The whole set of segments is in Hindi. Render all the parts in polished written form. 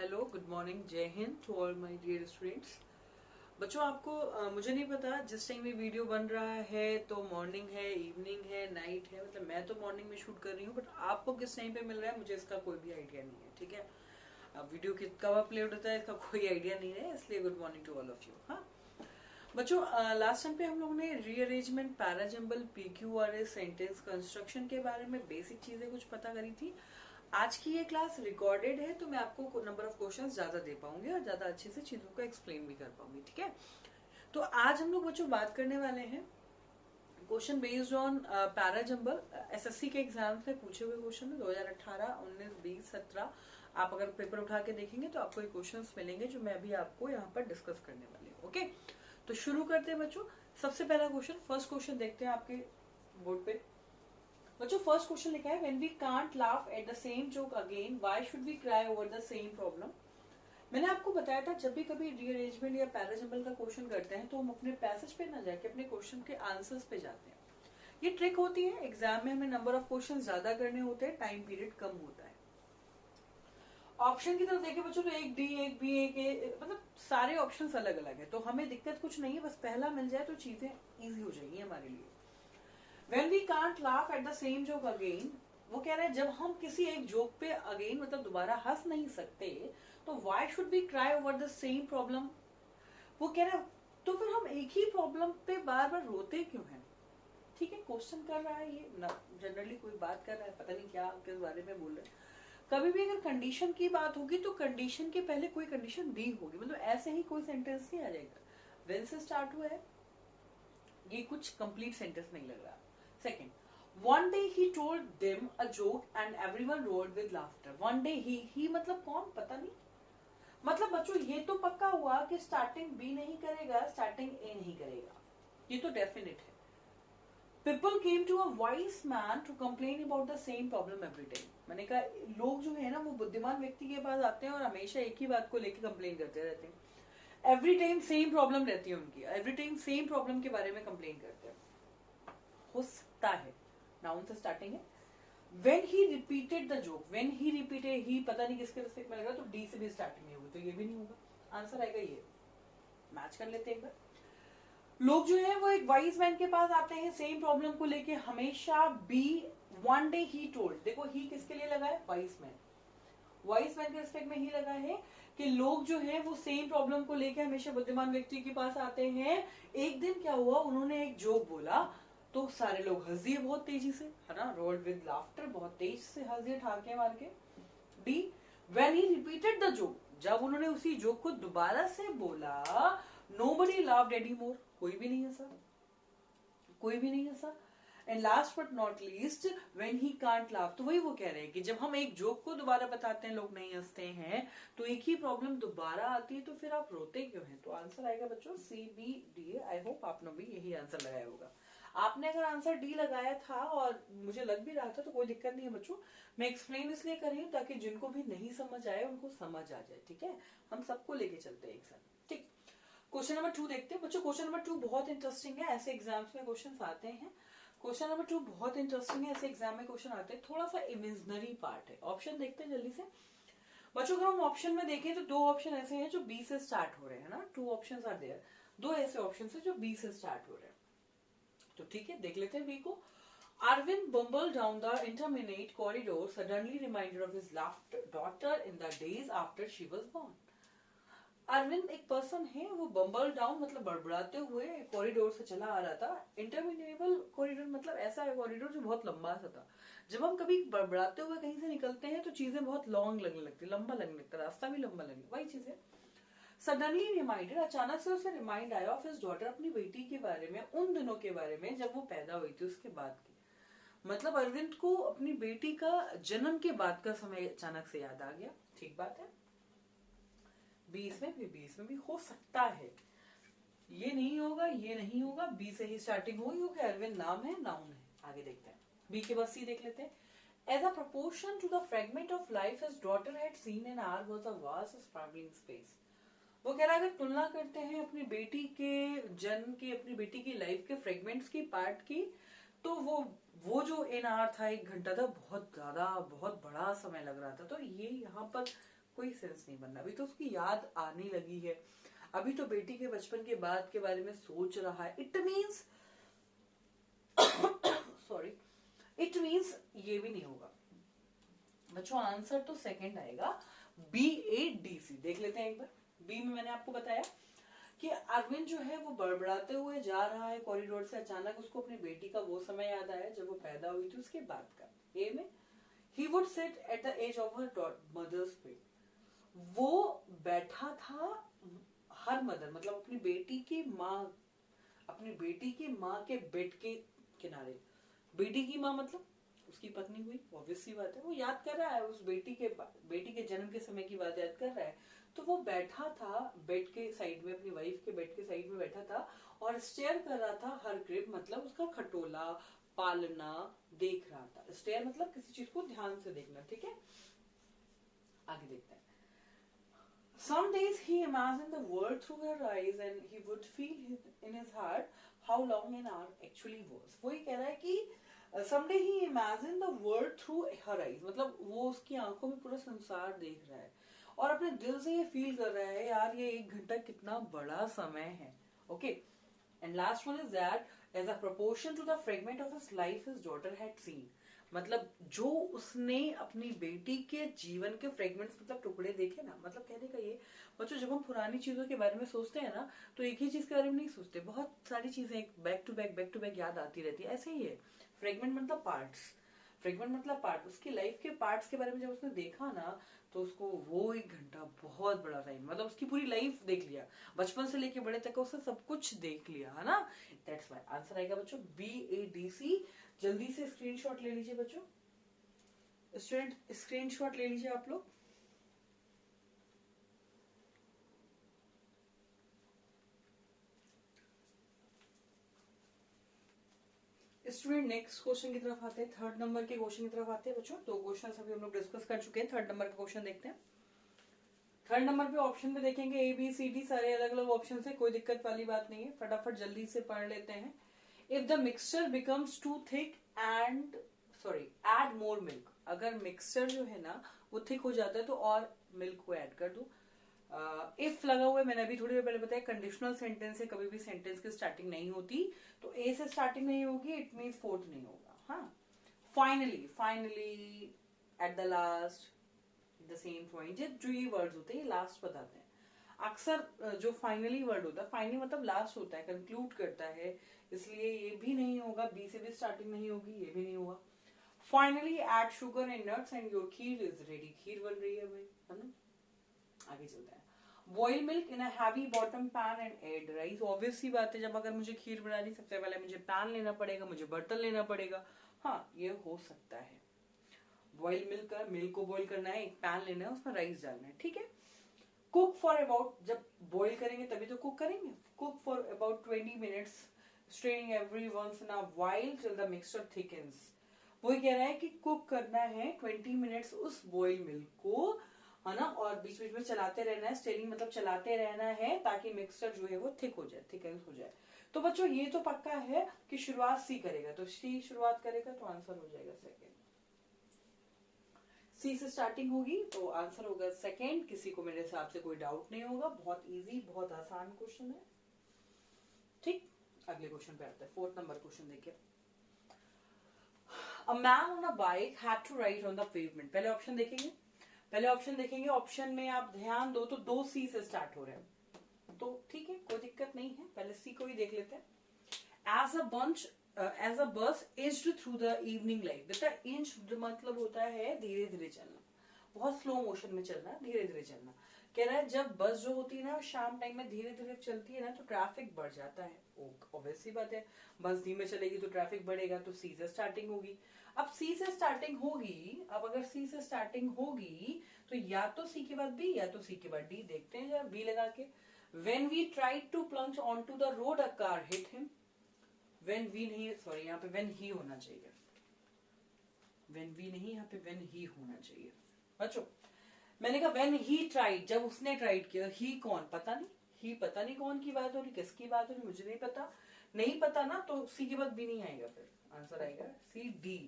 हेलो, गुड मॉर्निंग, जय हिंद to all my dear students. बच्चों, आपको मुझे नहीं पता जिस टाइम ये वीडियो बन रहा है तो मॉर्निंग है, इवनिंग है, नाइट है। मतलब मैं तो मॉर्निंग में शूट कर रही हूँ, बट आपको किस टाइम पे मिल रहा है मुझे इसका कोई भी आइडिया नहीं है। ठीक है, अब वीडियो कब अपलोड होता है इसका कोई आइडिया नहीं है, इसलिए good morning to all of you. हाँ बच्चों, लास्ट टाइम पे हम लोगों ने rearrangement, parajumble, PQRS, sentence construction के बारे में बेसिक चीजें कुछ पता करी थी। आज की ये क्लास रिकॉर्डेड है तो मैं आपको नंबर ऑफ क्वेश्चंस ज्यादा दे पाऊंगी और ज्यादा अच्छे से चीजों को एक्सप्लेन भी कर पाऊंगी। ठीक है, तो आज हम लोग बच्चों बात करने वाले हैं question based on parajumble. SSC के एग्जाम से पूछे हुए क्वेश्चन है 2018, 19, 20, 17। आप अगर पेपर उठा के देखेंगे तो आपको ये क्वेश्चंस मिलेंगे जो मैं अभी आपको यहाँ पर डिस्कस करने वाली हूँ। ओके, तो शुरू करते हैं बच्चों। सबसे पहला क्वेश्चन, फर्स्ट क्वेश्चन देखते हैं आपके बोर्ड पे। बच्चों, फर्स्ट क्वेश्चन लिखा है, when we can't laugh at the same joke again why should we cry over the same problem. मैंने आपको बताया था जब भी कभी रीअरेंजमेंट या पैराजंबल का क्वेश्चन करते हैं तो हम अपने पैसेज पे ना जाके अपने क्वेश्चन के आंसर्स पे जाते हैं। ये ट्रिक होती है, एग्जाम में हमें नंबर ऑफ क्वेश्चन ज्यादा करने होते हैं, टाइम पीरियड कम होता है। ऑप्शन की तरफ देखें बच्चों तो एक डी, एक बी, एक ए, मतलब सारे ऑप्शंस अलग अलग है, तो हमें दिक्कत कुछ नहीं है, बस पहला मिल जाए तो चीजें इजी हो जाएंगी हमारे लिए। When we can't laugh at the same joke again, वो कह रहे हैं जब हम किसी एक जोक पे अगेन मतलब दोबारा हंस नहीं सकते तो why should we cry over the same problem। वो कह रहे हैं तो फिर हम एक ही प्रॉब्लम पे बार बार रोते क्यों हैं। ठीक है, क्वेश्चन कर रहा है ये ना, जनरली कोई बात कर रहा है, पता नहीं क्या किस बारे में बोल रहे हैं। कभी भी अगर कंडीशन की बात होगी तो कंडीशन के पहले कोई कंडीशन दी होगी, मतलब ऐसे ही कोई सेंटेंस नहीं आ जाएगा। वेन से स्टार्ट हुआ है, ये कुछ कंप्लीट सेंटेंस नहीं लग रहा। Second, one day he told them a joke and everyone roared with laughter. One day he मतलब कौन, पता नहीं। मतलब बच्चों ये तो पक्का हुआ कि स्टार्टिंग बी नहीं करेगा, स्टार्टिंग ए नहीं करेगा, ये तो डेफिनेट है। People came to a wise man to complain about the same problem every time. मैंने कहा लोग जो है ना वो बुद्धिमान व्यक्ति के पास आते हैं और हमेशा एक ही बात को लेकर कंप्लेन करते रहते हैं। एवरी टाइम सेम प्रॉब्लम रहती है उनकी, एवरी टाइम सेम प्रॉब्लम के बारे में कंप्लेन करते हैं। हो सकता है, नाउन से स्टार्टिंग है। When he repeated the joke, when he repeated, he पता नहीं किसके रिस्पेक्ट में लगा, तो डी से भी स्टार्टिंग नहीं होगी, तो ये भी नहीं होगा, आंसर आएगा ये। मैच कर लेते हैं एक बार। लोग जो है वो एक वाइज मैन के पास आते हैं सेम प्रॉब्लम को लेके, हमेशा B. One day he told, देखो ही किसके लिए लगा है, वाइज मैन। वाइज मैन के रिस्पेक्ट में ही लगा है कि लोग जो है वो सेम प्रॉब्लम को लेके हमेशा बुद्धिमान व्यक्ति के पास आते हैं। एक दिन क्या हुआ, उन्होंने एक जोक बोला तो सारे लोग हंस दिए बहुत तेजी से, है ना, रोल्ड विद लाफ्टर, बहुत तेज से हंस दिए ठाके मार के। D, when he repeated the joke, जब उन्होंने उसी जोक को दोबारा से बोला, नोबडी लाफ्ड एनीमोर, कोई भी नहीं हंसा, कोई भी नहीं हंसा। And last but not least, when he can't laugh, तो वही वो कह रहे हैं कि जब हम एक जोक को दोबारा बताते हैं लोग नहीं हंसते हैं, तो एक ही प्रॉब्लम दोबारा आती है, तो फिर आप रोते क्यों हैं। तो आंसर आएगा बच्चों C B D. I hope आपने भी यही आंसर लगाया होगा। आपने अगर आंसर डी लगाया था और मुझे लग भी रहा था तो कोई दिक्कत नहीं है बच्चों, मैं एक्सप्लेन इसलिए कर रही हूँ ताकि जिनको भी नहीं समझ आए उनको समझ आ जाए। ठीक है, हम सबको लेके चलते हैं एक साथ। ठीक, क्वेश्चन नंबर 2 देखते हैं बच्चों। क्वेश्चन नंबर 2 बहुत इंटरेस्टिंग है, ऐसे एग्जाम्स में क्वेश्चन आते हैं। क्वेश्चन नंबर 2 बहुत इंटरेस्टिंग है, ऐसे एग्जाम में क्वेश्चन आते हैं, थोड़ा सा इमेजिनरी पार्ट है। ऑप्शन देखते हैं जल्दी से बच्चों। अगर हम ऑप्शन में देखें तो दो ऑप्शन ऐसे हैं जो बी से स्टार्ट हो रहे हैं ना, 2 ऑप्शंस आर देयर, दो ऐसे ऑप्शन है जो बी से स्टार्ट हो रहे हैं। तो ठीक है, देख लेते हैं बी को। Arvind bumbled down the interminate corridor, suddenly reminded of his daughter in the days after she was born. Arvind एक पर्सन है, वो बम्बल डाउन मतलब बड़बड़ाते हुए कॉरिडोर से चला आ रहा था। इंटरमिनेबल कॉरिडोर मतलब ऐसा है कॉरिडोर जो बहुत लंबा सा था। जब हम कभी बड़बड़ाते हुए कहीं से निकलते हैं तो चीजें बहुत लॉन्ग लगने लगती, लंबा लगने लगता, रास्ता भी लंबा लगने, वही चीज है। सडनली रिमाइंडेड, अचानक से उसे रिमाइंड आया ऑफ हिज डॉटर, अपनी बेटी के बारे में, उन दिनों के बारे में जब वो पैदा हुई थी, उसके बाद की। मतलब अरविंद को अपनी बेटी का जन्म के बाद का समय अचानक से याद आ गया। ठीक बात है, 20 में भी 20 में भी हो सकता है, ये नहीं होगा, ये नहीं होगा, बी से ही स्टार्टिंग होगी क्योंकि अरविंद नाम है, नाउन है। आगे देखते हैं, बी के बाद सी देख लेते हैं। As a proportion to the fragment of life his daughter had seen an hour was a vast sprawling space. वो कह रहा है अगर तुलना करते हैं अपनी बेटी के जन्म की, अपनी बेटी की लाइफ के फ्रेगमेंट्स की, पार्ट की, तो वो जो एन आवर था, 1 घंटा था, बहुत ज्यादा बहुत बड़ा समय लग रहा था। तो ये यहाँ पर कोई सेंस नहीं बनना। अभी तो उसकी याद आने लगी है, अभी तो बेटी के बचपन के बाद के बारे में सोच रहा है। It means sorry, it means ये भी नहीं होगा बच्चों। आंसर तो सेकंड आएगा, BADC। देख लेते हैं एक बार। बी में मैंने आपको बताया कि अरविंद जो है वो बड़बड़ाते हुए जा रहा है कॉरिडोर से, अचानक उसको अपनी बेटी का वो समय याद आया जब वो पैदा हुई थी, उसके बाद का। ए में he would sit at the edge of her mother's bed। वो बैठा था, हर मदर मतलब अपनी बेटी की माँ, अपनी बेटी की माँ के बेड के किनारे। बेटी की माँ मतलब उसकी पत्नी हुई, ऑब्वियस सी बात है। वो याद कर रहा है उस बेटी के जन्म के समय की बात याद कर रहा है। तो वो बैठा था बेड के साइड में, अपनी वाइफ के बेड के साइड में बैठा था और स्टेयर कर रहा था हर क्रिब, मतलब उसका खटोला, पालना देख रहा था। स्टेयर मतलब किसी चीज को ध्यान से देखना, ठीक है। आगे देखते हैं। Some days he imagined the world through her eyes and he would feel in his heart how long an hour actually was। वो ये कह रहा है कि someday he imagined the world through her eyes, मतलब वो उसकी आंखों में पूरा संसार देख रहा है और अपने दिल से ये फील कर रहा है यार ये 1 घंटा कितना बड़ा समय है। Okay, and last one is that age a proportion to the fragment of his life his daughter had seen। मतलब जो उसने अपनी बेटी के जीवन के फ्रेगमेंट्स मतलब टुकड़े देखे ना, मतलब कहने का ये बच्चों, जब हम पुरानी चीजों के बारे में सोचते हैं ना तो एक ही चीज के बारे में नहीं सोचते, बहुत सारी चीजें बैक टू बैक याद आती रहती है। ऐसे ही है फ्रेगमेंट मतलब पार्ट्स, फ्रेगमेंट मतलब पार्ट। उसकी लाइफ के पार्ट्स के बारे में जब उसने देखा ना तो उसको वो 1 घंटा बहुत बड़ा टाइम, मतलब उसकी पूरी लाइफ देख लिया, बचपन से लेके बड़े तक उसने सब कुछ देख लिया, है ना। दैट्स व्हाई आंसर आएगा बच्चों BADC। जल्दी से स्क्रीनशॉट ले लीजिए बच्चों, स्टूडेंट स्क्रीनशॉट ले लीजिए आप लोग। स्टूडेंट नेक्स्ट क्वेश्चन की तरफ आते हैं, 3rd नंबर के क्वेश्चन की तरफ आते हैं बच्चों। 2 क्वेश्चन अभी हम लोग डिस्कस कर चुके हैं, 3rd नंबर का क्वेश्चन देखते हैं। 3rd नंबर पे ऑप्शन में देखेंगे ABCD, सारे अलग अलग ऑप्शन है, कोई दिक्कत वाली बात नहीं है, फटाफट जल्दी से पढ़ लेते हैं। If the mixture becomes too thick and add more milk. अगर मिक्सचर जो है ना वो थिक हो जाता है तो और मिल्क को ऐड कर दो। इफ लगा हुआ है, मैंने अभी थोड़ी देर पहले बताया कंडीशनल सेंटेंस है, कभी भी सेंटेंस की स्टार्टिंग नहीं होती, तो ए से स्टार्टिंग नहीं होगी, इट मीन्स 4th नहीं होगा। हाँ, finally at the last the same point, जो ये वर्ड्स होते हैं ये लास्ट बताते हैं। अक्सर जो फाइनली वर्ड होता है, फाइनली मतलब लास्ट होता है, कंक्लूड करता है, इसलिए ये भी नहीं होगा, बी से भी स्टार्टिंग नहीं होगी, ये भी नहीं होगा। Finally add sugar and nuts and your kheer is ready. Kheer बन रही है भाई, है ना। आगे चलते हैं। Boil milk in a heavy bottom pan and add rice. Obvious सी बात है, जब अगर मुझे खीर बनानी, सबसे पहले मुझे पैन लेना पड़ेगा, मुझे बर्तन लेना पड़ेगा। हाँ, ये हो सकता है। बॉइल मिल्क को बॉइल करना है, एक पैन लेना है, उसमें राइस डालना है, ठीक है। कुक फॉर अबाउट, जब बॉइल करेंगे तभी तो कुक करेंगे, cook for about 20 minutes straining every once in a while till the mixture thickens. वो कह रहा है कि कुक करना है 20 मिनट्स उस बॉइल मिल्क को, है ना, और बीच बीच में चलाते रहना है, स्टेरिंग मतलब चलाते रहना है ताकि मिक्सचर जो है वो थिक हो जाए, थिकनेस हो जाए। तो बच्चों ये तो पक्का है कि शुरुआत सी करेगा, तो सी शुरुआत करेगा तो आंसर हो जाएगा सेकेंड। सी से स्टार्टिंग होगी तो आंसर होगा सेकेंड। किसी को मेरे हिसाब से कोई डाउट नहीं होगा, बहुत इजी, बहुत आसान क्वेश्चन है, ठीक। अगले क्वेश्चन पे आते हैं, 4th नंबर क्वेश्चन देखिए। A man on a bike had to ride on the pavement। पहले ऑप्शन देखेंगे, ऑप्शन में आप ध्यान दो तो 2 सी से स्टार्ट हो रहे हैं, तो ठीक है, कोई दिक्कत नहीं है, पहले सी को ही देख लेते हैं। As a bus inched through the evening light। बेटा इंच मतलब होता है धीरे धीरे चलना, बहुत स्लो मोशन में चलना, धीरे धीरे चलना। कह रहा है जब बस जो होती है ना शाम टाइम में धीरे धीरे चलती है ना तो ट्रैफिक बढ़ जाता है। ऑब्वियस सी बात है, बस धीमे चलेगी तो ट्रैफिक बढ़ेगा, तो सी से स्टार्टिंग होगी। अब सी से स्टार्टिंग होगी, अब अगर सी से स्टार्टिंग होगी तो या तो सी के बाद बी या तो सी के बाद डी। देखते हैं जरा बी लगा के। When we tried to plunge onto the road, a car hit him। When we नहीं, सॉरी यहाँ पे when he होना चाहिए, when we नहीं, यहाँ पे when he होना चाहिए बच्चों। मैंने कहा when he tried, जब उसने ट्राइड किया। ही कौन, पता नहीं, ही पता नहीं कौन की बात हो रही, किसकी बात हो रही, मुझे नहीं पता ना, तो सी के बाद बी नहीं आएगा, फिर आंसर आएगा सी डी।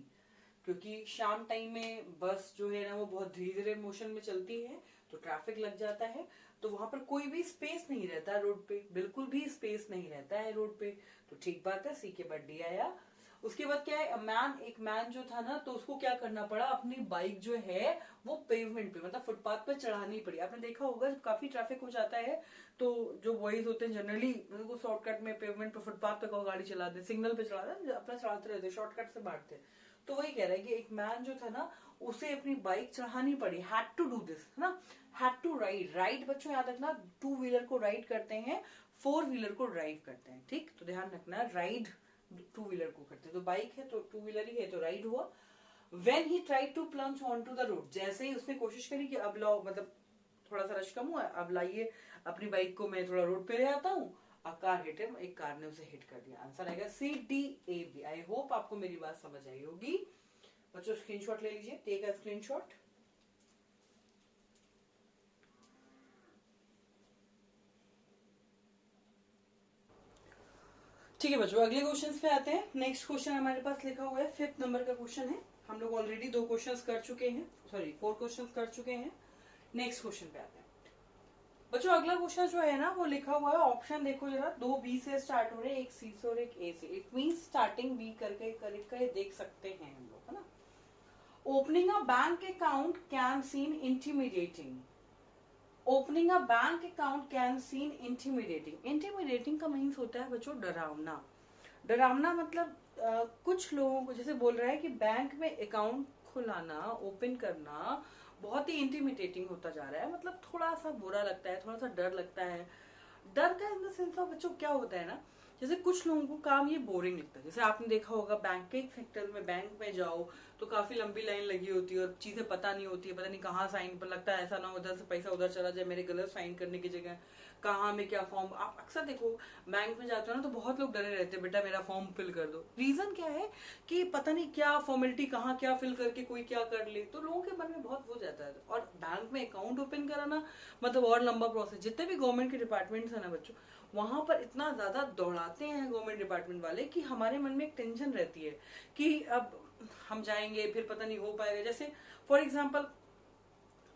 क्योंकि शाम टाइम में बस जो है ना वो बहुत धीरे धीरे मोशन में चलती है, तो ट्रैफिक लग जाता है, तो वहां पर कोई भी स्पेस नहीं रहता है रोड पे, बिल्कुल भी स्पेस नहीं रहता है रोड पे। तो ठीक बात है, सी के बाद डी आया। उसके बाद क्या है, एक मैन जो था ना, तो उसको क्या करना पड़ा, अपनी बाइक जो है वो पेवमेंट पे मतलब फुटपाथ पे चढ़ानी पड़ी। आपने देखा होगा जब काफी ट्रैफिक हो जाता है तो जो बॉयज होते हैं जनरली वो शॉर्टकट में पेवमेंट पे फुटपाथ पे गाड़ी चलाते, सिग्नल पे चलाते, अपना चलाते रहते, शॉर्टकट से बांटते। तो वही कह रहा है कि एक मैन जो था ना, उसे अपनी बाइक चढ़ानी पड़ी, हैड टू डू दिस, है ना, हैड टू राइड। राइड बच्चों याद रखना, 2 व्हीलर को राइड करते हैं, 4 व्हीलर को ड्राइव करते हैं, ठीक, तो ध्यान रखना, राइड 2 व्हीलर को करते हैं, तो बाइक है तो 2 व्हीलर ही है, तो राइड हुआ। When he tried to plunge onto the road, जैसे ही उसने कोशिश करी कि अब लाओ, मतलब थोड़ा सा रश कम हुआ, अब लाइए अपनी बाइक को, मैं थोड़ा रोड पे ले आता हूँ, अ कार हिट हिम, एक कार ने उसे हिट कर दिया। आंसर आएगा C D A B. I hope आपको मेरी बात समझ आई होगी बच्चों। स्क्रीनशॉट ले लीजिए, टेक अ स्क्रीनशॉट। ठीक है बच्चों, अगले क्वेश्चन पे आते हैं। नेक्स्ट क्वेश्चन हमारे पास लिखा हुआ है, 5th नंबर का क्वेश्चन है। हम लोग ऑलरेडी 2 क्वेश्चंस कर चुके हैं, सॉरी 4 क्वेश्चंस कर चुके हैं। नेक्स्ट क्वेश्चन पे आते हैं बच्चों। अगला क्वेश्चन जो है ना, वो लिखा हुआ है, ऑप्शन देखो जरा, 2 बी से स्टार्ट हो रहे हैं, एक सी से और एक ए से। इट मींस स्टार्टिंग बी करके देख सकते हैं हम लोग, है ना। Opening a bank account can seen intimidating. Opening a bank account can seen intimidating. Intimidating का मीन्स होता है बच्चों डरावना। डरावना मतलब कुछ लोगों को जैसे बोल रहा है कि बैंक में अकाउंट खुलाना, ओपन करना बहुत ही इंटिमिडेटिंग होता जा रहा है, मतलब थोड़ा सा बुरा लगता है, थोड़ा सा डर लगता है। डर का इन द सेंस ऑफ बच्चों क्या होता है ना, जैसे कुछ लोगों को काम ये बोरिंग लगता है। जैसे आपने देखा होगा बैंकिंग सेक्टर में, बैंक में जाओ तो काफी लंबी लाइन लगी होती है और चीजें पता नहीं होती है, पता नहीं कहाँ साइन पर लगता है, ऐसा ना उधर से पैसा उधर चला जाए, मेरे गलत साइन करने की जगह कहाँ में क्या फॉर्म। आप अक्सर देखो बैंक में जाते हो ना, तो बहुत लोग डरे रहते हैं, बेटा मेरा फॉर्म फिल कर दो। रीजन क्या है कि पता नहीं क्या फॉर्मेलिटी, कहाँ क्या फिल करके कोई क्या कर ले, तो लोगों के मन में बहुत वो जाता है। और बैंक में अकाउंट ओपन कराना मतलब और लंबा प्रोसेस। जितने भी गवर्नमेंट के डिपार्टमेंट्स है ना बच्चों, वहां पर इतना ज्यादा दौड़ाते हैं गवर्नमेंट डिपार्टमेंट वाले कि हमारे मन में एक टेंशन रहती है कि अब हम जाएंगे फिर पता नहीं हो पाएगा। जैसे फॉर एग्जाम्पल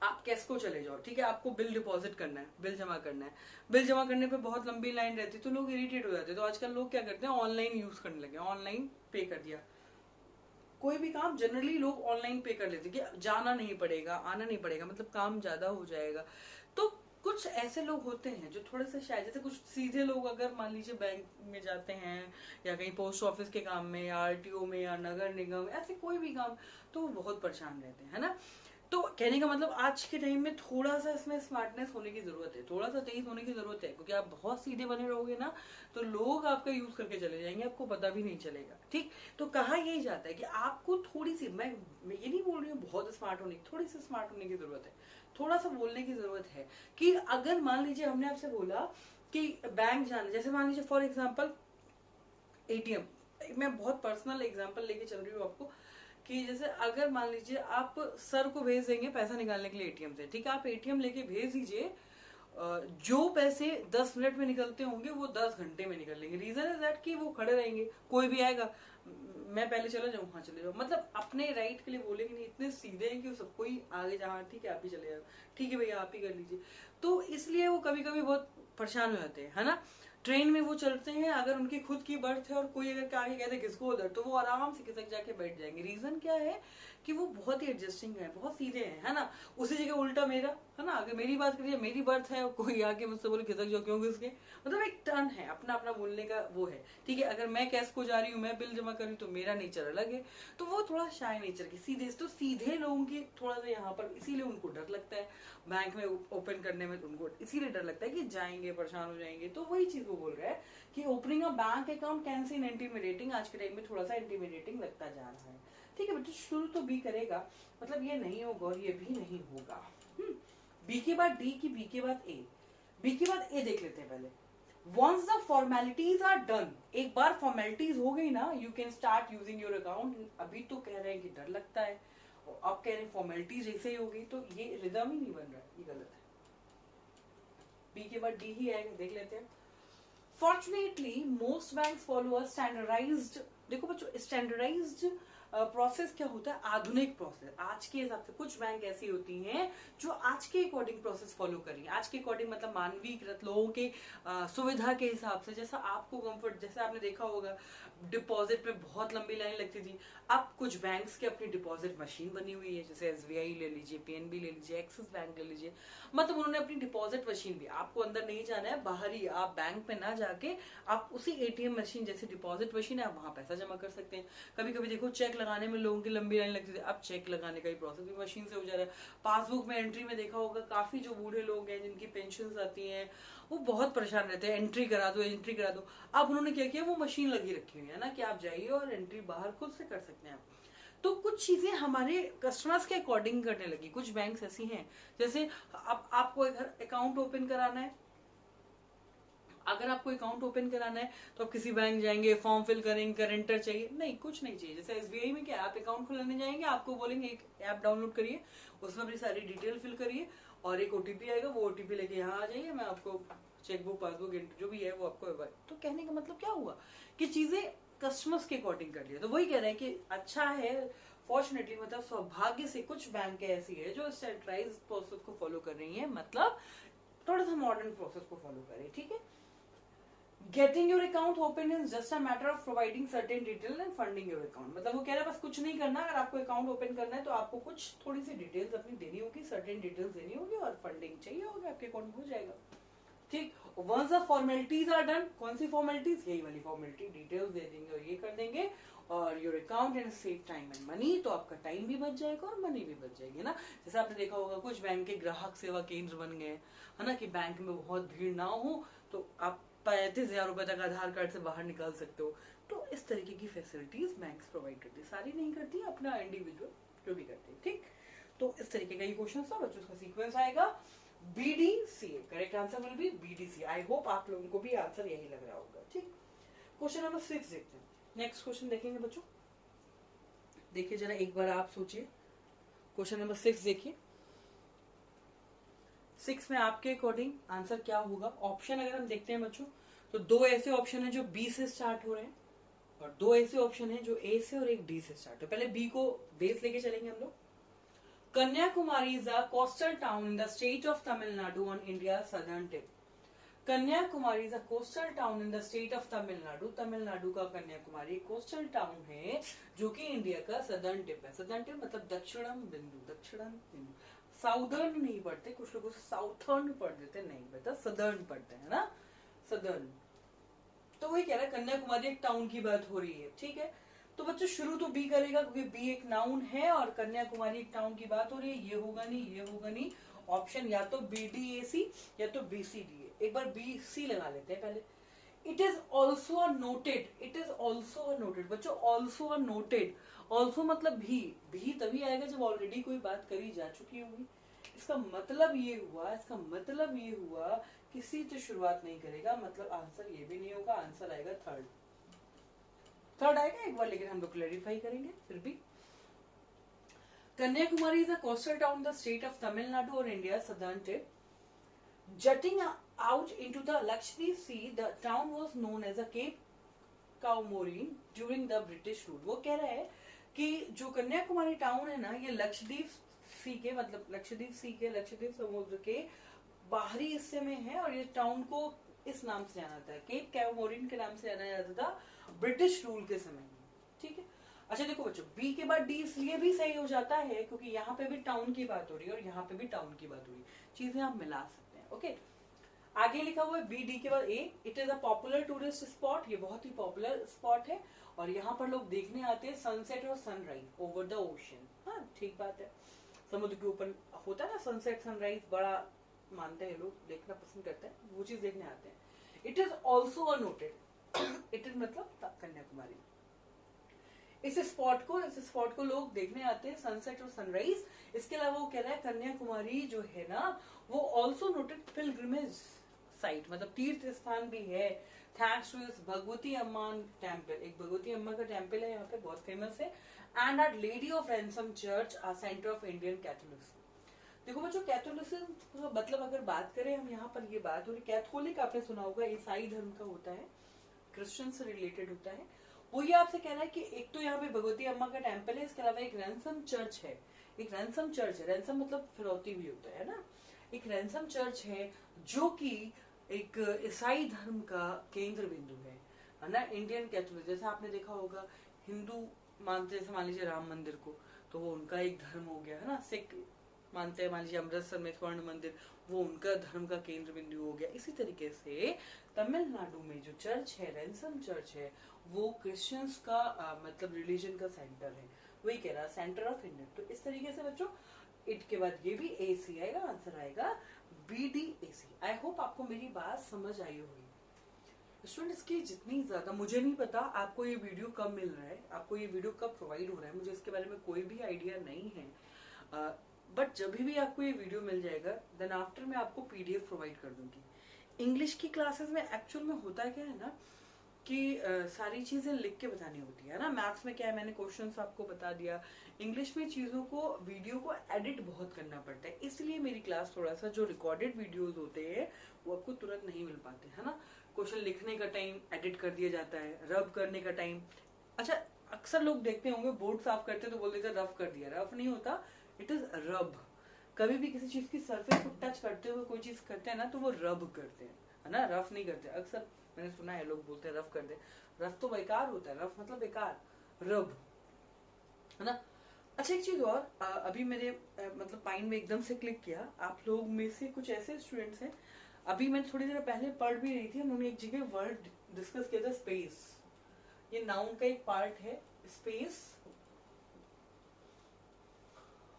आप कैस्को चले जाओ, ठीक है, आपको बिल डिपॉजिट करना है, बिल जमा करना है, बिल जमा करने पे बहुत लंबी लाइन रहती है, तो लोग इरिटेट हो जाते हैं। तो आजकल लोग क्या करते हैं, ऑनलाइन यूज करने लगे, ऑनलाइन पे कर दिया। कोई भी काम जनरली लोग ऑनलाइन पे कर लेते कि जाना नहीं पड़ेगा, आना नहीं पड़ेगा, मतलब काम ज्यादा हो जाएगा। तो कुछ ऐसे लोग होते हैं जो थोड़े से शायद, जैसे कुछ सीधे लोग अगर मान लीजिए बैंक में जाते हैं या कहीं पोस्ट ऑफिस के काम में या आरटीओ में या नगर निगम, ऐसे कोई भी काम, तो वो बहुत परेशान रहते हैं, है ना। तो कहने का मतलब आज के टाइम में थोड़ा सा इसमें स्मार्टनेस होने की जरूरत है, थोड़ा सा तेज होने की जरूरत है, क्योंकि आप बहुत सीधे बने रहोगे ना तो लोग आपका यूज करके चले जाएंगे, आपको पता भी नहीं चलेगा, ठीक। तो कहा यही जाता है कि आपको थोड़ी सी, मैं ये नहीं बोल रही हूँ बहुत स्मार्ट होने की, थोड़ी सी स्मार्ट होने की जरूरत है, थोड़ा सा बोलने की जरूरत है। कि अगर मान लीजिए हमने आपसे बोला कि बैंक जाना, जैसे मान लीजिए फॉर एग्जाम्पल एटीएम, मैं बहुत पर्सनल एग्जाम्पल लेके चल रही हूँ आपको, कि जैसे अगर मान लीजिए आप सर को भेज देंगे पैसा निकालने के लिए एटीएम से, ठीक है, आप एटीएम लेके भेज दीजिए, जो पैसे 10 मिनट में निकलते होंगे वो 10 घंटे में निकल लेंगे। रीजन इज दैट कि वो खड़े रहेंगे, कोई भी आएगा, मैं पहले चला जाऊँ, हाँ चले जाओ, मतलब अपने राइट के लिए बोलेंगे नहीं, इतने सीधे हैं कि वो सबको ही आगे जहाँ ठीक है आप ही चले जाओ, ठीक है भैया आप ही कर लीजिए। तो इसलिए वो कभी कभी बहुत परेशान हो जाते हैं, है ना। ट्रेन में वो चलते हैं, अगर उनकी खुद की बर्थ है और कोई अगर आगे कहते किसको उधर, तो वो आराम से खिसक जाके बैठ जाएंगे। रीजन क्या है कि वो बहुत ही एडजस्टिंग है, बहुत सीधे हैं, है ना। उसी जगह उल्टा मेरा, है ना, अगर मेरी बात करिए, मेरी बर्थ है और कोई आके मुझसे बोले खिसक जाओ, क्यों खिसके, मतलब एक टर्न है, अपना अपना बोलने का वो है, ठीक है। अगर मैं कैश को जा रही हूँ, मैं बिल जमा कर रही हूँ, तो मेरा नेचर अलग है, तो वो थोड़ा शाय नेचर की, सीधे, तो सीधे लोगों की थोड़ा सा यहाँ पर, इसीलिए उनको डर लगता है बैंक में ओपन करने में, उनको इसीलिए डर लगता है कि जाएंगे परेशान हो जाएंगे। तो वही चीज वो बोल रहा है कि opening a bank account can seen intimidating, आज के टाइम में थोड़ा सा इंटिमिडेटिंग लगता जा रहा है, ठीक है बच्चों। शुरू तो बी करेगा, मतलब ये नहीं होगा और ये भी नहीं होगा। बी के बाद डी की, बी के बाद ए, बी के बाद ए देख लेते हैं पहले। Once the formalities are done, एक बार फॉर्मेलिटीज हो गई ना, you can start using your account. अभी तो कह रहे हैं कि डर लगता है, और अब कह रहे हैं फॉर्मेलिटीज ऐसे ही हो गई, तो ये रिदम ही नहीं बन रहा है, ये गलत है। बी के बाद डी ही आएगा, देख लेते हैं। Fortunately most banks follow a standardised, देखो बच्चों स्टैंडर्डाइज्ड प्रोसेस क्या होता है, आधुनिक प्रोसेस। आज के हिसाब से कुछ बैंक ऐसी होती हैं जो आज के अकॉर्डिंग प्रोसेस फॉलो कर रही है। आज के अकॉर्डिंग मतलब मानवीकृत लोगों के सुविधा के हिसाब से, जैसा आपको कंफर्ट, जैसे आपने देखा होगा डिपॉजिट में बहुत लंबी लाइन लगती थी। अब कुछ बैंक्स की अपनी डिपॉजिट मशीन बनी हुई है, जैसे SBI ले लीजिए, PNB ले लीजिए, एक्सिस बैंक ले लीजिए। मतलब उन्होंने अपनी डिपॉजिट मशीन भी, आपको अंदर नहीं जाना है, बाहर ही आप बैंक में ना जाके आप उसी ATM मशीन जैसे डिपॉजिट मशीन है, आप वहां पैसा जमा कर सकते हैं। कभी कभी देखो चेक लगाने में लोगों की लंबी लाइन लगती थी, अब चेक लगाने का ही प्रोसेस भी मशीन से हो जा रहा है। पासबुक में एंट्री में देखा होगा काफी जो बूढ़े लोग हैं जिनकी पेंशन आती है वो बहुत परेशान रहते हैं, एंट्री करा दो एंट्री करा दो। अब उन्होंने क्या किया, वो मशीन लगी रखी हुई है ना कि आप जाइए और एंट्री बाहर खुद से कर सकते हैं। तो कुछ चीजें हमारे कस्टमर्स के अकॉर्डिंग करने लगी। कुछ बैंक्स ऐसी हैं जैसे अब आपको एक अकाउंट ओपन कराना है, अगर आपको अकाउंट ओपन कराना है तो आप किसी बैंक जाएंगे, फॉर्म फिल करेंगे, करेंटर चाहिए, नहीं कुछ नहीं चाहिए। जैसे SBI में क्या, आप अकाउंट खुलाने जाएंगे, आपको बोलेंगे एक ऐप डाउनलोड करिए, उसमें अपनी सारी डिटेल फिल करिए और एक OTP आएगा, वो OTP लेके यहाँ आ जाइए, मैं आपको चेकबुक पासबुक जो भी है वो आपको। तो कहने का मतलब क्या हुआ कि चीजें कस्टमर्स के अकॉर्डिंग कर लिया। तो वही कह रहे हैं कि अच्छा है, फॉर्चुनेटली मतलब सौभाग्य से कुछ बैंक ऐसी है जो सेंट्रलाइज प्रोसेस को फॉलो कर रही है, मतलब थोड़ा सा मॉडर्न प्रोसेस को फॉलो करें, ठीक है। Getting your account open is just a matter of providing certain detail and funding your account। मतलब वो कह रहा है बस कुछ नहीं करना, अगर आपको अकाउंट ओपन करना है तो आपको कुछ थोड़ी सी डिटेल्स अपनी देनी होगी, सर्टेन डिटेल्स देनी होगी और फंडिंग चाहिए होगी, आपके अकाउंट में हो जाएगा, ठीक। Once the formalities are done, कौन सी फॉर्मेलिटीज, यही वाली फॉर्मेलिटी, डिटेल्स दे देंगे और ये कर देंगे और your account and save time and money. तो आपका टाइम भी बच जाएगा और मनी भी बच जाएगी ना। जैसे आपने देखा होगा कुछ बैंक के ग्राहक सेवा केंद्र बन गए है ना, कि बैंक में बहुत भीड़ ना हो तो आप 35,000 रुपए तक आधार कार्ड से बाहर निकाल सकते हो। तो इस तरीके की फैसिलिटीज बैंक्स प्रोवाइड करती है, सारी नहीं करती, अपना इंडिविजुअल जो भी करते हैं, ठीक। तो इस तरीके का ये क्वेश्चन था बच्चों, उसका सीक्वेंस आएगा BDCA। Correct answer will be BDCA। I hope आप लोगों को भी आंसर यही लग रहा होगा, ठीक। क्वेश्चन नंबर 6 देखते हैं। नेक्स्ट क्वेश्चन देखेंगे बच्चों, देखिए जरा एक बार आप सोचिए, क्वेश्चन नंबर 6 देखिए। 6 में आपके अकॉर्डिंग आंसर क्या होगा। ऑप्शन अगर हम देखते हैं बच्चों तो दो ऐसे ऑप्शन हैं जो B से स्टार्ट हो रहे हैं और दो ऐसे ऑप्शन हैं जो A से और एक D से स्टार्ट हो। पहले B को बेस लेके चलेंगे हम लोग। Kanyakumari is a coastal town in the state of Tamil Nadu on India southern tip. Kanyakumari is a coastal town in the state of Tamil Nadu. Tamil Nadu का कन्याकुमारी कोस्टल टाउन है जो कि इंडिया का सदर्न टिप है। सदर्न टिप मतलब दक्षिणम बिंदु, दक्षिणम बिंदु। साउदर्न नहीं पढ़ते, कुछ लोगों से साउथर्न पढ़ देते, नहीं पता, सदर्न पढ़ते हैं ना, सदर्न। तो वही कह रहा है कन्याकुमारी एक टाउन की बात हो रही है, ठीक है। तो बच्चों शुरू तो B करेगा क्योंकि B एक नाउन है और कन्याकुमारी एक टाउन की बात हो रही है, ये होगा नहीं, ये होगा नहीं। ऑप्शन या तो BDAC या तो BCDA। एक बार BC लगा लेते हैं पहले। It is also a noted, it is also a noted. बच्चों ऑल्सो अ नोटेड, ऑल्सो मतलब भी तभी आएगा जब ऑलरेडी कोई बात करी जा चुकी होगी। इसका मतलब ये हुआ, इसका मतलब ये हुआ किसी से शुरुआत नहीं करेगा, मतलब आंसर ये भी नहीं होगा, आंसर आएगा थर्ड आएगा एक बार, लेकिन हम लोग क्लैरिफाई करेंगे फिर भी। Kanyakumari is a coastal town the state of Tamil Nadu और India southern tip. Jutting out into the Lakshadweep Sea, the town was known as a Cape Comorin during the British rule। वो कह रहा है कि जो कन्याकुमारी टाउन है ना, ये लक्षद्वीप सी के, मतलब लक्षद्वीप सी के, लक्षद्वीप समुद्र के बाहरी हिस्से में है और ये टाउन को इस नाम से जाना जाता है, केप कैमोरिन के नाम से जाना जाता था ब्रिटिश रूल के समय में, ठीक है। अच्छा देखो बच्चों, बी के बाद डी इसलिए भी सही हो जाता है क्योंकि यहाँ पे भी टाउन की बात हो रही है और यहाँ पे भी टाउन की बात हो रही है, चीजें आप मिला सकते हैं, ओके। आगे लिखा हुआ है BD के बाद A। It is a popular tourist spot, ये बहुत ही पॉपुलर स्पॉट है और यहाँ पर लोग देखने आते हैं सनसेट और सनराइज ओवर द ओशन। हाँ ठीक बात है, समुद्र के ऊपर होता है ना सनसेट सनराइज, बड़ा मानते हैं लोग, देखना पसंद करते हैं, वो चीज देखने आते हैं। It is also a noted, it is मतलब कन्याकुमारी। इस स्पॉट को लोग देखने आते हैं सनसेट और सनराइज। इसके अलावा वो कह रहा है कन्याकुमारी जो है ना वो ऑल्सो नोटेड पिलग्रिमेज साइट, मतलब तीर्थ स्थान भी है, थैंक्स टू इस भगवती अम्मा टेम्पल। एक भगवती अम्मा का टेम्पल है यहाँ पे, बहुत फेमस है। And Our Lady of Ransom Church, a centre of Indian Catholicism. देखो बच्चों कैथोलिसिज्म मतलब अगर बात करें हम यहाँ पर, ये बात हो रही कैथोलिक, आपने सुना होगा ईसाई धर्म का होता है, क्रिश्चियन से रिलेटेड होता है। वो ये आपसे कह रहा है कि एक तो यहाँ पे भगवती अम्मा का टेम्पल है, इसके अलावा एक रैनसम चर्च है। एक रैनसम चर्च है, रैनसम मतलब फिरौती भी होता है ना। एक रैनसम चर्च है जो कि एक ईसाई धर्म का केंद्र बिंदु है ना। इंडियन कैथोलिक, जैसे आपने देखा होगा हिंदू मानते, जैसे मान लीजिए राम मंदिर को, तो वो उनका एक धर्म हो गया है ना। सिख मानते हैं, मान लीजिए अमृतसर में स्वर्ण मंदिर, वो उनका धर्म का केंद्र बिंदु हो गया। इसी तरीके से तमिलनाडु में जो चर्च है, रैनसम चर्च है, वो क्रिश्चियंस का मतलब रिलीजन का सेंटर है। वही कह रहा सेंटर ऑफ इंडिया। तो इस तरीके से बच्चों इट के बाद ये भी AC आएगा, आंसर आएगा BDAC। आई होप आपको मेरी बात समझ आई होगी। स्टूडेंट्स की जितनी ज्यादा, मुझे नहीं पता आपको ये वीडियो कब मिल रहा है, आपको ये वीडियो कब प्रोवाइड हो रहा है, मुझे इसके बारे में कोई भी आइडिया नहीं है। बट जब भी आपको ये वीडियो मिल जाएगा देन आफ्टर मैं आपको PDF प्रोवाइड कर दूंगी। इंग्लिश की क्लासेस में एक्चुअल में होता क्या है ना कि सारी चीजें लिख के बतानी होती है ना। मैथ्स में क्या है, मैंने क्वेश्चंस आपको बता दिया। इंग्लिश में चीजों को, वीडियो को एडिट बहुत करना पड़ता है, इसलिए मेरी क्लास थोड़ा सा, जो रिकॉर्डेड वीडियोस होते हैं वो आपको तुरंत नहीं मिल पाते है ना। क्वेश्चन लिखने का टाइम एडिट कर दिया जाता है, रब करने का टाइम। अच्छा, अक्सर लोग देखते होंगे बोर्ड साफ करते तो बोल देते रफ कर दिया, रफ नहीं होता, इट इज रब। कभी भी किसी चीज की सरफेस को टच करते हुए कोई चीज करते हैं ना तो वो रब करते हैं है ना, रफ नहीं करते। अक्सर मैंने सुना है लोग बोलते हैं रफ कर दे, रफ तो बेकार होता है, रफ मतलब बेकार, रब है ना। अच्छा एक चीज और, अभी मेरे मतलब माइंड में एकदम से क्लिक किया, आप लोग में से कुछ ऐसे स्टूडेंट्स हैं, अभी मैं थोड़ी देर पहले पढ़ भी रही थी, उन्होंने एक जगह वर्ड डिस्कस किया था, स्पेस। ये नाउन का एक पार्ट है, स्पेस,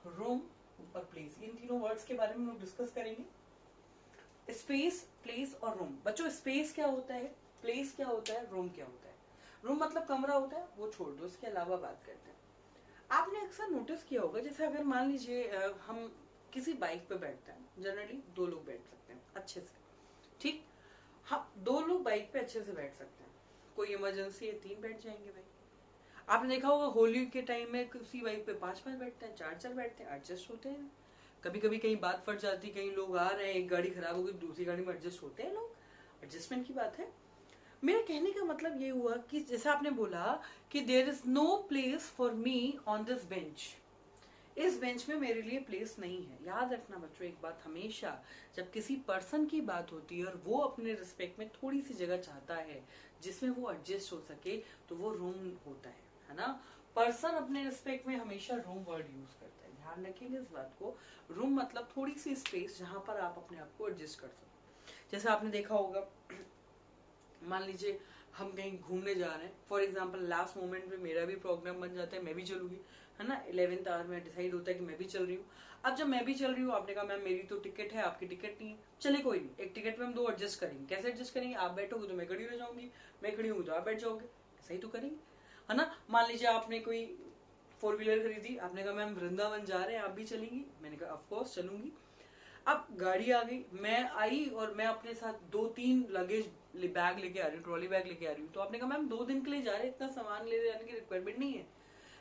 रूम और प्लेस, इन तीनों वर्ड्स के बारे में हम लोग डिस्कस करेंगे। स्पेस, प्लेस और रूम। बच्चों स्पेस क्या होता है, प्लेस क्या होता है, रूम क्या होता है। रूम मतलब कमरा होता है, वो छोड़ दो, उसके अलावा बात करते हैं। आपने अक्सर नोटिस किया होगा, जैसे अगर मान लीजिए हम किसी बाइक पे बैठते हैं, जनरली 2 लोग बैठ सकते हैं अच्छे से, ठीक। हाँ, 2 लोग बाइक पे अच्छे से बैठ सकते हैं, कोई इमरजेंसी है 3 बैठ जाएंगे भाई। आपने देखा होगा होली के टाइम में किसी बाइक पे 5-5 बैठते हैं, 4-4 बैठते हैं, एडजस्ट होते हैं। कभी कभी कहीं बात फट जाती, कहीं लोग आ रहे हैं, एक गाड़ी खराब हो गई, दूसरी गाड़ी में एडजस्ट होते हैं लोग, एडजस्टमेंट की बात है। मेरा कहने का मतलब ये हुआ कि जैसा आपने बोला कि there is no place for me on this bench, इस बेंच में मेरे लिए प्लेस नहीं है। याद रखना बच्चों एक बात, हमेशा जब किसी पर्सन की बात होती है और वो अपने रिस्पेक्ट में थोड़ी सी जगह चाहता है जिसमें वो एडजस्ट हो सके, तो वो रूम होता है ना। पर्सन अपने रिस्पेक्ट में हमेशा रूम वर्ड यूज करता है, ध्यान रखेंगे इस बात को। रूम मतलब थोड़ी सी स्पेस जहां पर आप अपने आप को एडजस्ट कर सको। जैसे आपने देखा होगा, मान लीजिए हम कहीं घूमने जा रहे हैं, फॉर एग्जाम्पल लास्ट मोमेंट में मेरा भी प्रोग्राम बन जाता है, मैं भी चलूंगी है ना, 11th आवर में डिसाइड होता है कि मैं भी चल रही हूँ। अब जब मैं भी चल रही हूँ, आपने कहा मैम मेरी तो टिकट है, आपकी टिकट नहीं है, चले कोई नहीं, एक टिकट में हम 2 एडजस्ट करेंगे। कैसे एडजस्ट करेंगे, आप बैठोगे तो मैं खड़ी रह जाऊंगी, मैं खड़ी होंगी तो आप बैठ जाओगे, ऐसा ही तो करेंगे है ना। मान लीजिए आपने कोई 4 व्हीलर खरीदी, आपने कहा मैम वृंदावन जा रहे हैं, आप भी चलेंगी, मैंने कहा ऑफकोर्स चलूंगी। अब गाड़ी आ गई, मैं आई और मैं अपने साथ 2-3 लगेज बैग लेके आ रही हूँ, ट्रॉली बैग लेके आ रही हूँ, तो आपने कहा मैम 2 दिन के लिए जा रहे हैं, इतना सामान ले जाने की रिक्वायरमेंट नहीं है।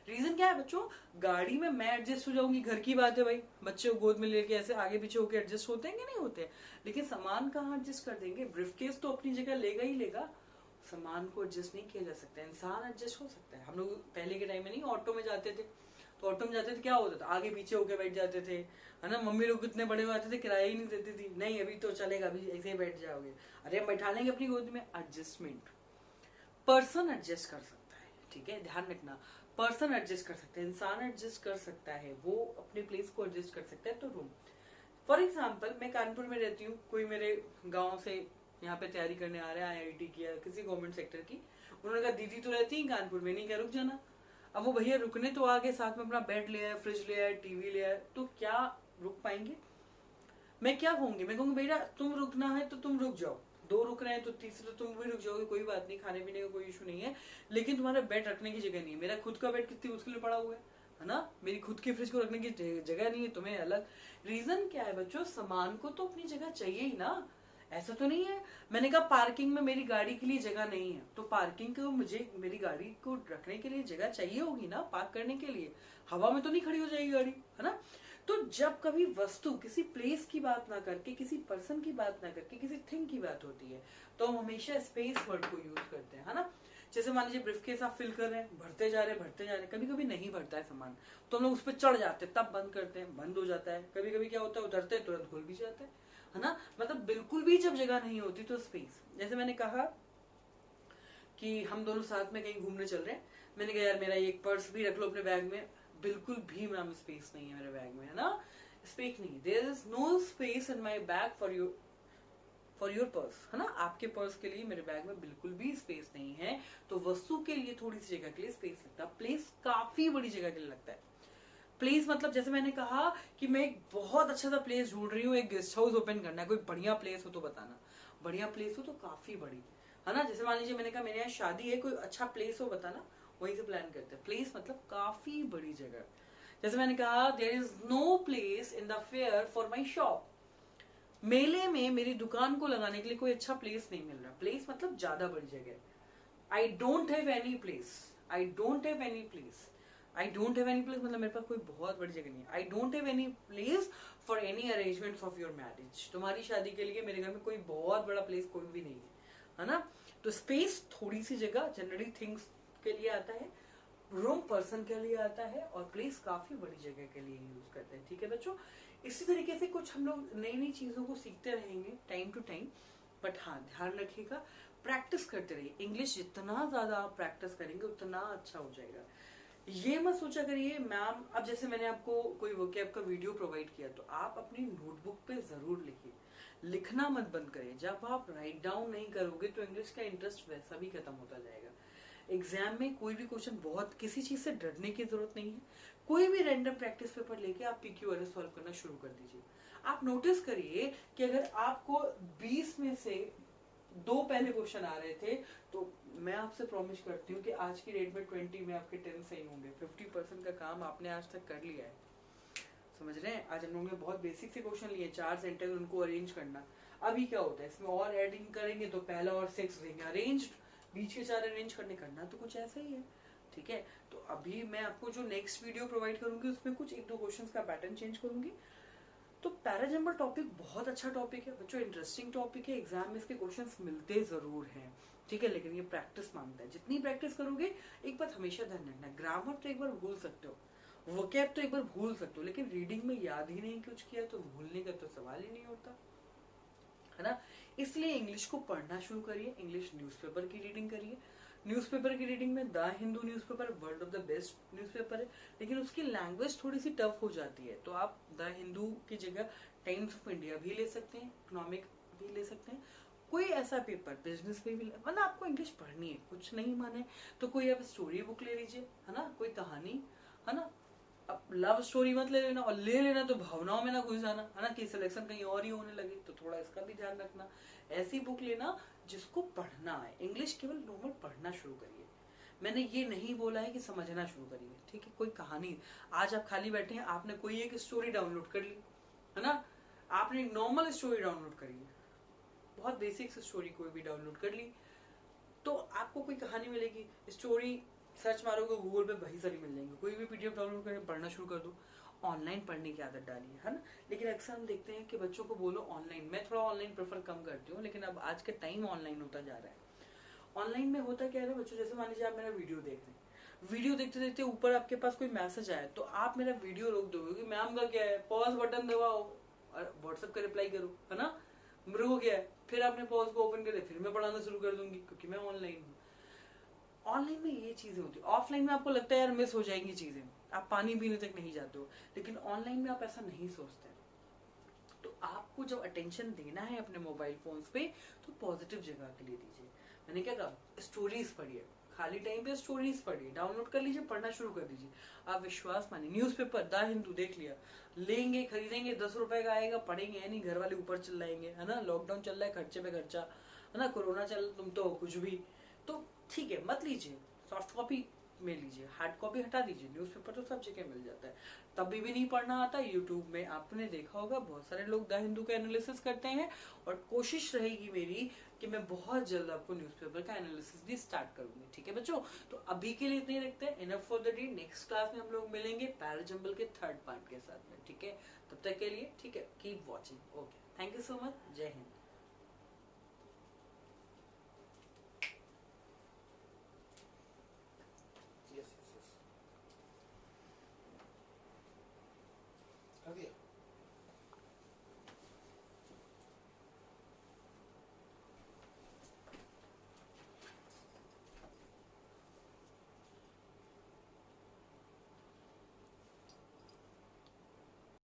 रीजन क्या है बच्चों, गाड़ी में मैं एडजस्ट हो जाऊंगी, घर की बात है भाई, बच्चे को गोद में लेके ऐसे आगे पीछे होकर एडजस्ट होते हैं कि नहीं होते, लेकिन सामान कहाँ एडजस्ट कर देंगे। ब्रीफकेस तो अपनी जगह लेगा ही लेगा, सामान को एडजस्ट नहीं किया जा सकता। इंसान एडजस्ट हो सकता है। हम लोग पहले के टाइम में नहीं ऑटो में जाते थे, तो ऑटो में जाते थे क्या होता था, आगे पीछे होके बैठ जाते थे है ना। मम्मी लोग इतने बड़े आते थे, किराया ही नहीं देती थी, नहीं अभी तो चलेगा, अभी ऐसे ही बैठ जाओगे, अरे हम बैठा लेंगे अपनी गोद में। एडजस्टमेंट, पर्सन एडजस्ट कर सकता है, ठीक है, ध्यान रखना, पर्सन एडजस्ट कर सकता है, इंसान एडजस्ट कर सकता है, वो अपने प्लेस को एडजस्ट कर सकता है। तो रूम, फॉर एग्जाम्पल मैं कानपुर में रहती हूँ, कोई मेरे गाँव से यहाँ पे तैयारी करने आ रहा है IIT की या किसी गवर्नमेंट सेक्टर की, उन्होंने कहा दीदी तो रहती है कानपुर में, नहीं क्या रुक जाना। अब वो भैया रुकने तो आगे, साथ में अपना बेड ले आए, फ्रिज ले आए, टीवी ले आए, तो क्या रुक पाएंगे। मैं क्या कहूंगी, मैं कहूंगी भैया तुम रुकना है तो तुम रुक जाओ, 2 रुक रहे हैं तो तीसरे तुम भी रुक जाओगे, कोई बात नहीं, खाने पीने का कोई इशू नहीं है, लेकिन तुम्हारा बेड रखने की जगह नहीं है। मेरा खुद का बेड कितनी मुश्किल पड़ा हुआ है ना, मेरी खुद की फ्रिज को रखने की जगह नहीं है, तुम्हें अलग। रीजन क्या है बच्चों, सामान को तो अपनी जगह चाहिए ही ना। ऐसा तो नहीं है मैंने कहा पार्किंग में मेरी गाड़ी के लिए जगह नहीं है, तो पार्किंग को मुझे मेरी गाड़ी को रखने के लिए जगह चाहिए होगी ना, पार्क करने के लिए। हवा में तो नहीं खड़ी हो जाएगी गाड़ी है ना। तो जब कभी वस्तु, किसी प्लेस की बात ना करके, किसी पर्सन की बात ना करके, किसी थिंग की बात होती है, तो हम हमेशा स्पेस वर्ड को यूज करते हैं है ना। जैसे मान लीजिए ब्रीफकेस आप फिल कर रहे हैं, भरते जा रहे हैं, कभी कभी नहीं भरता है सामान, तो हम लोग उस पर चढ़ जाते हैं, तब बंद करते हैं, बंद हो जाता है। कभी कभी क्या होता है, उतरते हैं तुरंत खुल भी जाता है ना। मतलब बिल्कुल भी जब जगह नहीं होती तो स्पेस, जैसे मैंने कहा कि हम दोनों साथ में कहीं घूमने चल रहे हैं, मैंने कहा यार मेरा एक पर्स भी रख लो अपने बैग में, बिल्कुल भी मैम स्पेस नहीं है मेरे बैग में, है ना, स्पेस नहीं, there is no space in my bag for your purse, है ना, आपके पर्स के लिए मेरे बैग में बिल्कुल भी स्पेस नहीं है। तो वस्तु के लिए थोड़ी सी जगह के लिए स्पेस लगता है, प्लेस काफी बड़ी जगह के लिए लगता है। प्लेस मतलब जैसे मैंने कहा कि मैं एक बहुत अच्छा सा प्लेस ढूंढ रही हूँ, एक गेस्ट हाउस ओपन करना है, कोई बढ़िया प्लेस हो तो बताना, बढ़िया प्लेस हो तो काफी बड़ी, है ना। जैसे मान लीजिए मैंने कहा मेरे यहाँ शादी है, कोई अच्छा प्लेस हो बताना, वहीं से प्लान करते हैं। प्लेस मतलब काफी बड़ी जगह। जैसे मैंने कहा there is no place in the fair for my shop, मेले में मेरी दुकान को लगाने के लिए कोई अच्छा प्लेस नहीं मिल रहा। प्लेस मतलब ज्यादा बड़ी जगह। I don't have any place, I don't have any place, I don't have any place मतलब मेरे पास कोई बहुत बड़ी जगह नहीं है। I don't have any place for any arrangement of your marriage, तुम्हारी शादी के लिए मेरे घर में कोई बहुत बड़ा प्लेस कोई भी नहीं है ना। तो स्पेस थोड़ी सी जगह जनरली थिंग्स के लिए आता है, रूम पर्सन के लिए आता है, और प्लेस काफी बड़ी जगह के लिए यूज करते हैं। ठीक है बच्चों, इसी तरीके से कुछ हम लोग नई नई चीजों को सीखते रहेंगे टाइम टू टाइम, बट हाँ ध्यान रखिएगा प्रैक्टिस करते रहिए। इंग्लिश जितना ज्यादा आप प्रैक्टिस करेंगे उतना अच्छा हो जाएगा। ये मत सोचा करिए मैम, अब जैसे मैंने आपको कोई वोकैब का वीडियो प्रोवाइड किया तो आप अपनी नोटबुक पे जरूर लिखिए, लिखना मत बंद करिए। जब आप राइट डाउन नहीं करोगे तो इंग्लिश का इंटरेस्ट वैसा भी खत्म होता जाएगा। एग्जाम में कोई भी क्वेश्चन, बहुत किसी चीज से डरने की जरूरत नहीं है, कोई भी रैंडम प्रैक्टिस पेपर लेके आप PQRS सॉल्व करना शुरू कर दीजिए। आप नोटिस करिए कि अगर आपको 20 में से 2 पहले क्वेश्चन आ रहे थे, तो मैं आपसे प्रॉमिस करती हूँ कि आज की डेट में 20 में आपके 10 सही होंगे। 50% का काम आपने आज तक कर लिया है, समझ रहे हैं। आज हम लोगों ने बहुत बेसिक से क्वेश्चन लिए, 4 सेंटेंस उनको अरेंज करना। अभी क्या होता है, इसमें और एडिंग करेंगे तो पहला और 6 देंगे अरेंज, बीच के 4 अरेंज करने, करना तो कुछ ऐसा ही है। ठीक है, तो अभी मैं आपको जो नेक्स्ट वीडियो प्रोवाइड करूंगी उसमें कुछ 1-2 क्वेश्चंस का पैटर्न चेंज करूंगी। तो पैराजंबल टॉपिक बहुत अच्छा टॉपिक है बच्चों, इंटरेस्टिंग टॉपिक है, एग्जाम में इसके क्वेश्चंस मिलते जरूर हैं। ठीक है, लेकिन ये प्रैक्टिस मांगता है, जितनी प्रैक्टिस करोगे। एक बात हमेशा ध्यान रखना, ग्रामर तो एक बार भूल सकते हो, वोकैब तो एक बार भूल सकते हो, लेकिन रीडिंग में याद ही नहीं कुछ किया तो भूलने का तो सवाल ही नहीं होता, है ना। इसलिए इंग्लिश को पढ़ना शुरू करिए, इंग्लिश न्यूज़पेपर की रीडिंग करिए। न्यूज़पेपर की रीडिंग में the Hindu newspaper world of the best newspaper है, लेकिन उसकी लैंग्वेज थोड़ी सी टफ हो जाती है, तो आप द हिंदू की जगह टाइम्स ऑफ इंडिया भी ले सकते हैं, इकोनॉमिक भी ले सकते हैं, कोई ऐसा पेपर बिजनेस में भी, मतलब आपको इंग्लिश पढ़नी है, कुछ नहीं माने तो कोई आप स्टोरी बुक ले लीजिए, है ना, कोई कहानी, है ना। अब लव स्टोरी मत ले लेना, और ले लेना तो भावनाओं में ना घुस जाना, है ना, कि सिलेक्शन कहीं और ही होने लगे, तो थोड़ा इसका भी ध्यान रखना। ऐसी बुक लेना जिसको पढ़ना है, इंग्लिश केवल नॉर्मल पढ़ना शुरू करिए। मैंने ये नहीं बोला है कि समझना शुरू करिए, ठीक है। कोई कहानी, आज आप खाली बैठे हैं, आपने कोई एक स्टोरी डाउनलोड कर ली, है ना, आपने एक नॉर्मल स्टोरी डाउनलोड करी है, बहुत बेसिक स्टोरी कोई भी डाउनलोड कर ली, तो आपको कोई कहानी मिलेगी, स्टोरी सर्च मारोगे गूगल पे वही सारी मिल जाएंगे, कोई भी PDF डाउनलोड करके पढ़ना शुरू कर दो। ऑनलाइन पढ़ने की आदत डालिए, है ना। लेकिन अक्सर हम देखते हैं कि बच्चों को बोलो ऑनलाइन, मैं थोड़ा ऑनलाइन प्रेफर कम करती हूँ, लेकिन अब आज का टाइम ऑनलाइन होता जा रहा है। ऑनलाइन में होता क्या है बच्चों, जैसे मान लीजिए आप मेरा वीडियो देख रहे हैं, वीडियो देखते देखते ऊपर आपके पास कोई मैसेज आया, तो आप मेरा वीडियो रोक दोगे कि मैम का क्या है, पॉज बटन दबाओ और व्हाट्सएप का रिप्लाई करो, है ना, मेरे को क्या है, फिर आपने पॉज को ओपन कर, फिर मैं पढ़ाना शुरू कर दूंगी क्योंकि मैं ऑनलाइन हूँ। ऑनलाइन में ये चीजें होती है, ऑफलाइन में आपको लगता है यार मिस हो जाएंगी चीजें, आप पानी पीने तक नहीं जाते हो, लेकिन ऑनलाइन में आप ऐसा नहीं सोचते। तो आपको जब अटेंशन देना है अपने मोबाइल फोन्स पे तो पॉजिटिव जगह के लिए दीजिए। मैंने क्या कहा, स्टोरीज पढ़िए, खाली टाइम पे स्टोरीज पढ़िए, डाउनलोड कर लीजिए, पढ़ना शुरू कर दीजिए। आप विश्वास मानिए, न्यूज़पेपर द हिंदू देख लिया, लेंगे खरीदेंगे, 10 रुपए का आएगा, पढ़ेंगे, है नहीं, घर वाले ऊपर चिल्लाएंगे, है ना, लॉकडाउन चल रहा है, खर्चे पे खर्चा, है ना, कोरोना चल, तुम तो कुछ भी, तो ठीक है मत लीजिए, सॉफ्ट कॉपी में लीजिए, हार्ड कॉपी हटा दीजिए। न्यूज़पेपर तो सब जगह मिल जाता है, तभी भी नहीं पढ़ना आता। यूट्यूब में आपने देखा होगा बहुत सारे लोग द हिंदू का एनालिसिस करते हैं, और कोशिश रहेगी मेरी कि मैं बहुत जल्द आपको न्यूज़पेपर का एनालिसिस भी स्टार्ट करूंगी। ठीक है बच्चों, तो अभी के लिए इतने ही रखते हैं, enough for the day. Next class में हम लोग मिलेंगे पैराजंबल के 3rd पार्ट के साथ में, ठीक है। तब तक के लिए ठीक है, keep watching, okay, thank you so much, जय हिंद। दिया